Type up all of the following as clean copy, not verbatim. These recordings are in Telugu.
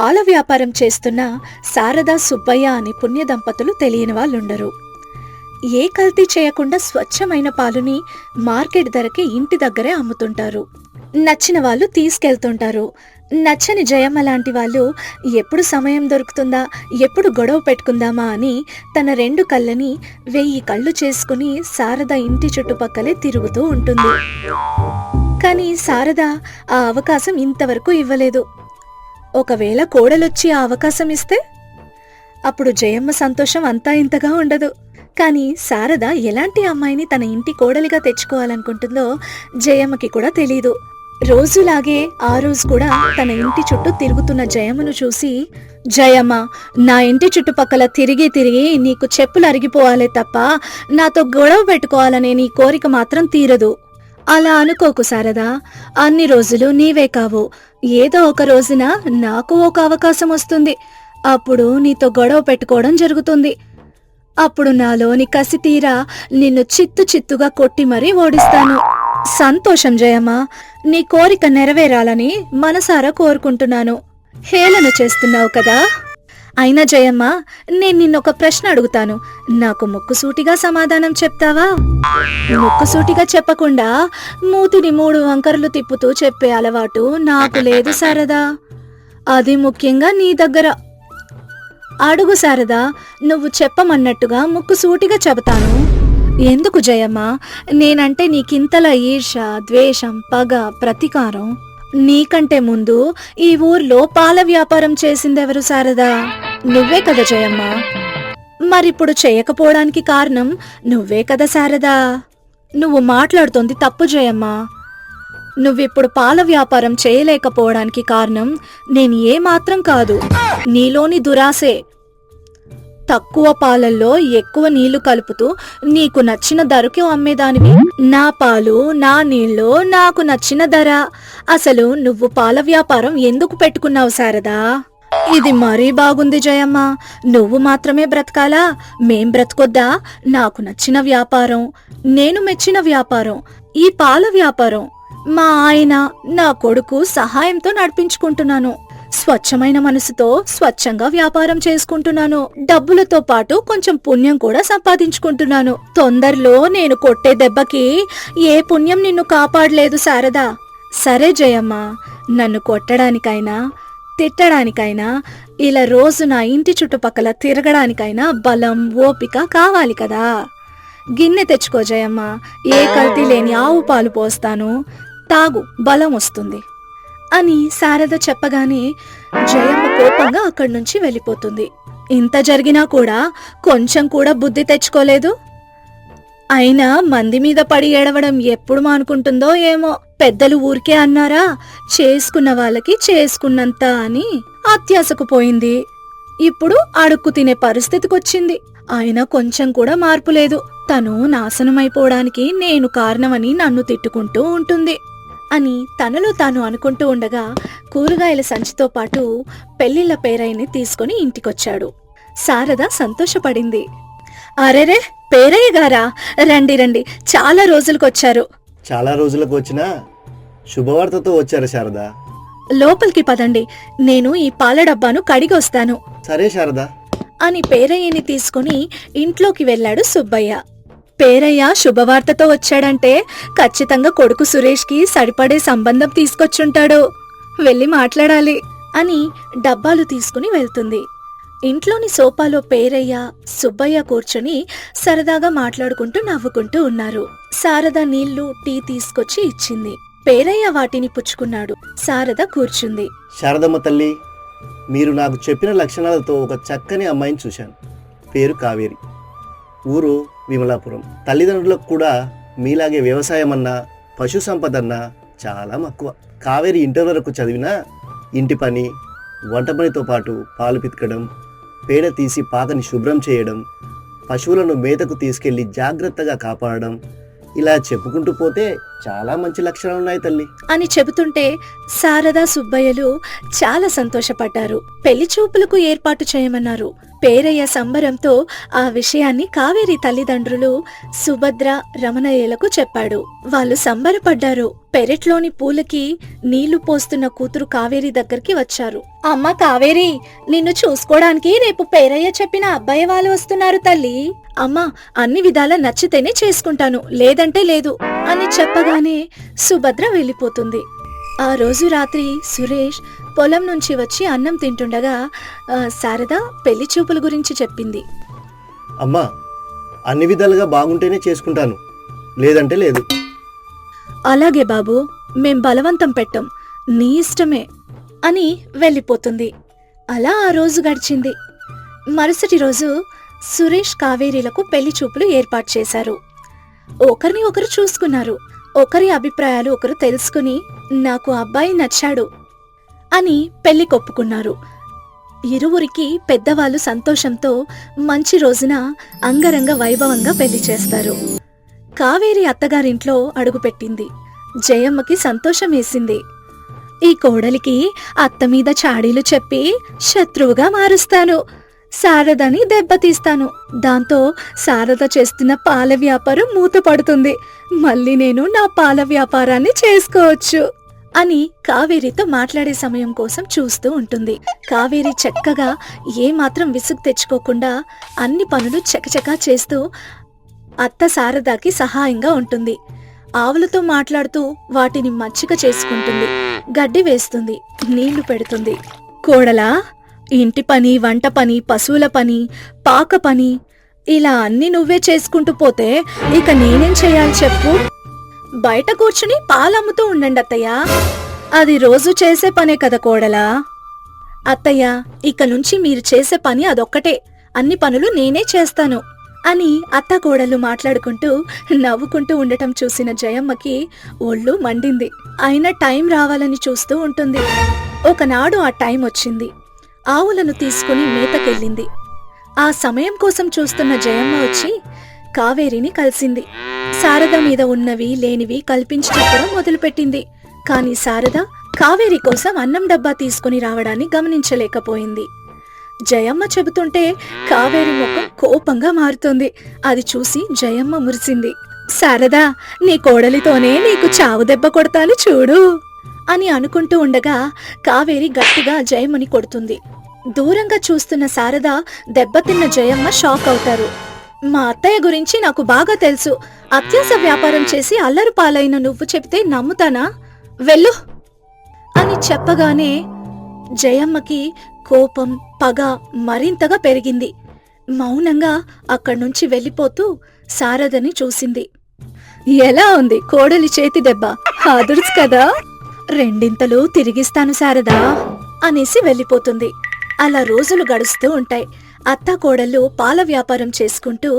పాల వ్యాపారం చేస్తున్న శారద, సుబ్బయ్య అనే పుణ్య దంపతులు తెలియని వాళ్ళుండరు. ఏ కల్తీ చేయకుండా స్వచ్ఛమైన పాలుని మార్కెట్ ధరకి ఇంటి దగ్గరే అమ్ముతుంటారు. నచ్చిన వాళ్ళు తీసుకెళ్తుంటారు. నచ్చని జయమ్మ లాంటి వాళ్ళు ఎప్పుడు సమయం దొరుకుతుందా, ఎప్పుడు గొడవ పెట్టుకుందామా అని తన 2 కళ్ళని 1000 కళ్ళు చేసుకుని శారద ఇంటి చుట్టుపక్కలే తిరుగుతూ ఉంటుంది. కానీ శారద ఆ అవకాశం ఇంతవరకు ఇవ్వలేదు. ఒకవేళ కోడలొచ్చి ఆ అవకాశం ఇస్తే అప్పుడు జయమ్మ సంతోషం అంతా ఇంతగా ఉండదు. కానీ శారద ఎలాంటి అమ్మాయిని తన ఇంటి కోడలిగా తెచ్చుకోవాలనుకుంటుందో జయమ్మకి కూడా తెలీదు. రోజులాగే ఆ రోజు కూడా తన ఇంటి చుట్టూ తిరుగుతున్న జయమ్మను చూసి, జయమ్మ, నా ఇంటి చుట్టుపక్కల తిరిగి తిరిగి నీకు చెప్పులు అరిగిపోవాలే తప్ప నాతో గొడవ పెట్టుకోవాలనే నీ కోరిక మాత్రం తీరదు. అలా అనుకోకు శారదా, అన్ని రోజులు నీవే కావు, ఏదో ఒక రోజున నాకు ఒక అవకాశం వస్తుంది. అప్పుడు నీతో గొడవ పెట్టుకోవడం జరుగుతుంది. అప్పుడు నాలోని కసి తీరా నిన్ను చిత్తు చిత్తుగా కొట్టి మరీ ఓడిస్తాను. సంతోషం జయమ్మ, నీ కోరిక నెరవేరాలని మనసారా కోరుకుంటున్నాను. హేళన చేస్తున్నావు కదా. అయినా జయమ్మ, నేను నిన్నొక ప్రశ్న అడుగుతాను, నాకు ముక్కుసూటిగా సమాధానం చెప్తావా? ముక్కుసూటిగా చెప్పకుండా మూతిని 3 వంకరలు తిప్పుతూ చెప్పే అలవాటు నాకు లేదు శారదా. అది ముఖ్యంగా నీ దగ్గర. అడుగు శారదా, నువ్వు చెప్పమన్నట్టుగా ముక్కుసూటిగా చెబుతాను. ఎందుకు జయమ్మ, నేనంటే నీకింతలా ఈర్ష, ద్వేషం, పగ, ప్రతీకారం? నీకంటే ముందు ఈ ఊర్లో పాల వ్యాపారం చేసిందెవరు శారదా? నువ్వే కదా జయమ్మ. మరిప్పుడు చేయకపోవడానికి కారణం నువ్వే కదా శారదా. నువ్వు మాట్లాడుతోంది తప్పు జయమ్మ. నువ్విప్పుడు పాల వ్యాపారం చేయలేకపోవడానికి కారణం నేను ఏమాత్రం కాదు, నీలోని దురాసే. తక్కువ పాలల్లో ఎక్కువ నీళ్లు కలుపుతూ నీకు నచ్చిన ధరకి అమ్మేదానివి. నా పాలు, నా నీళ్లు, నాకు నచ్చిన ధర. అసలు నువ్వు పాల వ్యాపారం ఎందుకు పెట్టుకున్నావు శారదా? ఇది మరీ బాగుంది జయమ్మ. నువ్వు మాత్రమే బ్రతకాలా? మేం బ్రతకొద్దా? నాకు నచ్చిన వ్యాపారం, నేను మెచ్చిన వ్యాపారం ఈ పాల వ్యాపారం. మా ఆయన, నా కొడుకు సహాయంతో నడిపించుకుంటున్నాను. స్వచ్ఛమైన మనసుతో స్వచ్ఛంగా వ్యాపారం చేసుకుంటున్నాను. డబ్బులతో పాటు కొంచెం పుణ్యం కూడా సంపాదించుకుంటున్నాను. తొందరలో నేను కొట్టే దెబ్బకి ఏ పుణ్యం నిన్ను కాపాడలేదు శారదా. సరే జయమ్మ, నన్ను కొట్టడానికైనా తిట్టడానికైనా ఇలా రోజు నా ఇంటి చుట్టుపక్కల తిరగడానికైనా బలం, ఓపిక కావాలి కదా. గిన్నె తెచ్చుకో జయమ్మ, ఏ కల్తీ లేని ఆవు పాలు పోస్తాను, తాగు, బలం వస్తుంది అని శారద చెప్పగానే జయమ్మ కోపంగా అక్కడి నుంచి వెళ్ళిపోతుంది. ఇంత జరిగినా కూడా కొంచెం కూడా బుద్ధి తెచ్చుకోలేదు. అయినా మంది మీద పడి ఏడవడం ఎప్పుడు మానుకుంటుందో ఏమో. పెద్దలు ఊరికే అన్నారా, చేసుకున్న వాళ్ళకి చేసుకున్నంత అని. అత్యాశకు పోయింది. ఇప్పుడు అడుక్కు తినే పరిస్థితికొచ్చింది. అయినా కొంచెం కూడా మార్పు లేదు. తను నాశనమైపోవడానికి నేను కారణమని నన్ను తిట్టుకుంటూ ఉంటుంది అని తనలో తాను అనుకుంటూ ఉండగా కూరగాయల సంచితో పాటు పెళ్లిళ్ల పేరయ్యని తీసుకుని ఇంటికొచ్చాడు. శారద సంతోషపడింది. అరెరే, పేరయ్య గారా, రండి రండి, చాలా రోజులకొచ్చారు. చాలా రోజులకు వచ్చినా శుభవార్తతో వచ్చారు శారద. లోపలికి పదండి, నేను ఈ పాల డబ్బాను కడిగి వస్తాను. సరే శారద అని పేరయ్యని తీసుకుని ఇంట్లోకి వెళ్ళాడు సుబ్బయ్య. పేరయ్య శుభవార్తతో వచ్చాడంటే ఖచ్చితంగా కొడుకు సురేష్కి సరిపడే సంబంధం తీసుకొచ్చుంటాడు. వెళ్ళి మాట్లాడాలి అని డబ్బాలు తీసుకుని వెళ్తుంది. ఇంట్లోని సోఫాలో పేరయ్య, సుబ్బయ్య కూర్చుని సరదాగా మాట్లాడుకుంటూ నవ్వుకుంటూ ఉన్నారు. శారద నీళ్లు, టీ తీసుకొచ్చి ఇచ్చింది. పేరయ్య వాటిని పుచ్చుకున్నాడు. శారద కూర్చుంది. శారదమ్మ తల్లి, మీరు నాకు చెప్పిన లక్షణాలతో ఒక చక్కని అమ్మాయిని చూశాను. పేరు కావేరి, ఊరు విమలాపురం. తల్లిదండ్రులకు కూడా మీలాగే వ్యవసాయం అన్నా పశు సంపద అన్నా చాలా మక్కువ. కావేరి ఇంటర్ వరకు చదివినా ఇంటి పని, వంట పనితో పాటు పాలు పితకడం, పేడ తీసి పాకని శుభ్రం చేయడం, పశువులను మేతకు తీసుకెళ్లి జాగ్రత్తగా కాపాడడం, ఇలా చెప్పుకుంటూ పోతే చాలా మంచి లక్షణాలు ఉన్నాయి తల్లి. అని చెబుతుంటే శారదా సుబ్బయ్యలు చాలా సంతోషపడ్డారు. పెళ్లి చూపులకు ఏర్పాటు చేయమన్నారు. పేరయ్య సంబరంతో ఆ విషయాన్ని కావేరి తల్లిదండ్రులు సుభద్ర, రమణయ్యలకు చెప్పాడు. వాళ్ళు సంబరపడ్డారు. పెరట్లోని పూలకి నీళ్లు పోస్తున్న కూతురు కావేరి దగ్గరికి వచ్చారు. అమ్మ కావేరి, నిన్ను చూసుకోవడానికి రేపు పేరయ్య చెప్పిన అబ్బాయి వాళ్ళు వస్తున్నారు తల్లి. అమ్మా, అన్ని విధాలా నచ్చితేనే చేసుకుంటాను, లేదంటే లేదు అని చెప్పగానే సుభద్ర వెళ్ళిపోతుంది. ఆ రోజు రాత్రి సురేష్ పొలం నుంచి వచ్చి అన్నం తింటుండగా శారద పెళ్లి చూపుల గురించి చెప్పింది. అమ్మా, అన్ని విధాలుగా బాగుంటేనే చేసుకుంటాను, లేదంటే లేదు. అలాగే బాబు, మేం బలవంతం పెట్టం, నీ ఇష్టమే అని వెళ్ళిపోతుంది. అలా ఆ రోజు గడిచింది. మరుసటి రోజు సురేష్ కావేరీలకు పెళ్లి చూపులు ఏర్పాటు చేశారు. ఒకరిని ఒకరు చూసుకున్నారు. ఒకరి అభిప్రాయాలు ఒకరు తెలుసుకుని నాకు అబ్బాయి నచ్చాడు అని పెళ్లి కొప్పుకున్నారు. ఇరువురికి పెద్దవాళ్ళు సంతోషంతో మంచి రోజున అంగరంగ వైభవంగా పెళ్లి చేస్తారు. కావేరి అత్తగారింట్లో అడుగుపెట్టింది. జయమ్మకి సంతోషం వేసింది. ఈ కోడలికి అత్త మీద చాడీలు చెప్పి శత్రువుగా మారుస్తాను, శారదని దెబ్బతీస్తాను. దాంతో శారద చేస్తున్న పాల వ్యాపారం మూతపడుతుంది. మళ్ళీ నేను నా పాల వ్యాపారాన్ని చేసుకోవచ్చు అని కావేరితో మాట్లాడే సమయం కోసం చూస్తూ ఉంటుంది. కావేరి చక్కగా ఏమాత్రం విసుగు తెచ్చుకోకుండా అన్ని పనులు చకచకా చేస్తూ అత్త శారదాకి సహాయంగా ఉంటుంది. ఆవులతో మాట్లాడుతూ వాటిని మచ్చిక చేసుకుంటుంది, గడ్డి వేస్తుంది, నీళ్లు పెడుతుంది. కోడలా, ఇంటి పని, వంట పని, పశువుల పని, పాక పని, ఇలా అన్ని నువ్వే చేసుకుంటూ పోతే ఇక నేనేం చేయాలి చెప్పు? బయట కూర్చుని పాలమ్ముతూ ఉండండి అత్తయ్య, అది రోజు చేసే పనే కదా కోడలా. అత్తయ్య, ఇక నుంచి మీరు చేసే పని అదొక్కటే, అన్ని పనులు నేనే చేస్తాను అని అత్త కోడలు మాట్లాడుకుంటూ నవ్వుకుంటూ ఉండటం చూసిన జయమ్మకి ఒళ్ళు మండింది. అయినా టైం రావాలని చూస్తూ ఉంటుంది. ఒకనాడు ఆ టైం వచ్చింది. ఆవులను తీసుకుని మేతకెళ్ళింది. ఆ సమయం కోసం చూస్తున్న జయమ్మ వచ్చి కావేరిని కలిసింది. శారద మీద ఉన్నవి లేనివి కల్పించి చెప్పడం మొదలుపెట్టింది. కాని శారద కావేరి కోసం అన్నం డబ్బా తీసుకుని రావడాన్ని గమనించలేకపోయింది. జయమ్మ చెబుతుంటే కావేరి ముఖం కోపంగా మారుతుంది. అది చూసి జయమ్మ మురిసింది. శారదా, నీ కోడలితోనే నీకు చావు దెబ్బ కొడతాను చూడు అని అనుకుంటూ ఉండగా కావేరి గట్టిగా జయమ్మని కొడుతుంది. దూరంగా చూస్తున్న శారద, దెబ్బతిన్న జయమ్మ షాక్ అవుతారు. మా అత్తయ్య గురించి నాకు బాగా తెలుసు. అత్యాస వ్యాపారం చేసి అల్లరు పాలైన నువ్వు చెప్తే నమ్ముతానా? వెళ్ళు అని చెప్పగానే జయమ్మకి కోపం, పగ మరింతగా పెరిగింది. మౌనంగా అక్కడ్నుంచి వెళ్ళిపోతూ శారదని చూసింది. ఎలా ఉంది కోడలి చేతి దెబ్బ? అదుర్స్ కదా, రెండింతలు తిరిగిస్తాను శారదా అనేసి వెళ్ళిపోతుంది. అలా రోజులు గడుస్తూ ఉంటాయి. అత్త కోడళ్ళు పాల వ్యాపారం చేసుకుంటూ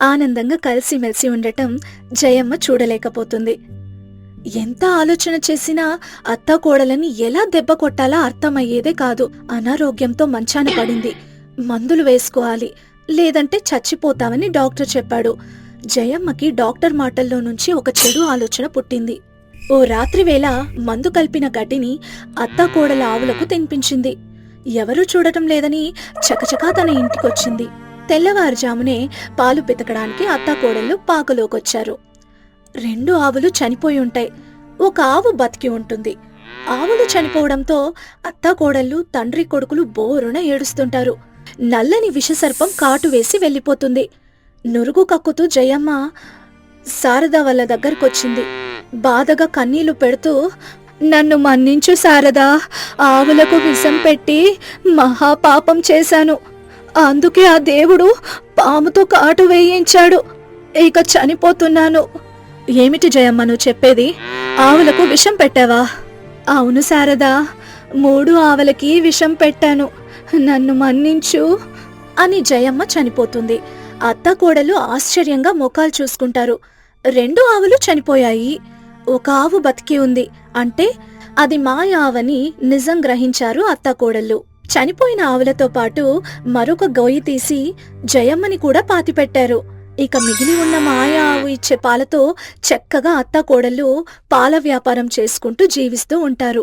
ఆనందంగా కలిసిమెలిసి ఉండటం జయమ్మ చూడలేకపోతుంది. ఎంత ఆలోచన చేసినా అత్త కోడలని ఎలా దెబ్బ కొట్టాలా అర్థమయ్యేదే కాదు. అనారోగ్యంతో మంచాన పడింది. మందులు వేసుకోవాలి, లేదంటే చచ్చిపోతామని డాక్టర్ చెప్పాడు. జయమ్మకి డాక్టర్ మాటల్లో నుంచి ఒక చెడు ఆలోచన పుట్టింది. ఓ రాత్రివేళ మందు కలిపిన గడ్డిని అత్త కోడల ఆవులకు తినిపించింది. ఎవరూ చూడటం లేదని చకచకా తన ఇంటికొచ్చింది. తెల్లవారుజామునే పాలు పితకడానికి అత్త కోడళ్ళు పాకలోకొచ్చారు. 2 ఆవులు చనిపోయి ఉంటాయి. ఒక ఆవు బతికి ఉంటుంది. ఆవులు చనిపోవడంతో అత్త కోడళ్ళు తండ్రి కొడుకులు బోరున ఏడుస్తుంటారు. నల్లని విషసర్పం కాటు వేసి వెళ్ళిపోతుంది. నురుగు కక్కుతూ జయమ్మ శారద వాళ్ళ దగ్గరకొచ్చింది. బాధగా కన్నీళ్లు పెడుతూ, నన్ను మన్నించు శారదా, ఆవులకు విషం పెట్టి మహాపాపం చేశాను. అందుకే ఆ దేవుడు పాముతో కాటు వేయించాడు. ఇక చనిపోతున్నాను. ఏమిటి జయమ్మ నువ్వు చెప్పేది? ఆవులకు విషం పెట్టావా? అవును శారదా, 3 ఆవులకి విషం పెట్టాను, నన్ను మన్నించు అని జయమ్మ చనిపోతుంది. అత్త కోడలు ఆశ్చర్యంగా ముఖాలు చూసుకుంటారు. 2 ఆవులు చనిపోయాయి, 1 ఆవు బతికి ఉంది. అంటే అది మాయ ఆవని నిజం గ్రహించారు అత్త కోడళ్ళు. చనిపోయిన ఆవులతో పాటు మరొక గొయ్యి తీసి జయమ్మని కూడా పాతిపెట్టారు. ఇక మిగిలి ఉన్న మాయా ఆవు ఇచ్చే పాలతో చక్కగా అత్తాకోడళ్ళు పాల వ్యాపారం చేసుకుంటూ జీవిస్తూ ఉంటారు.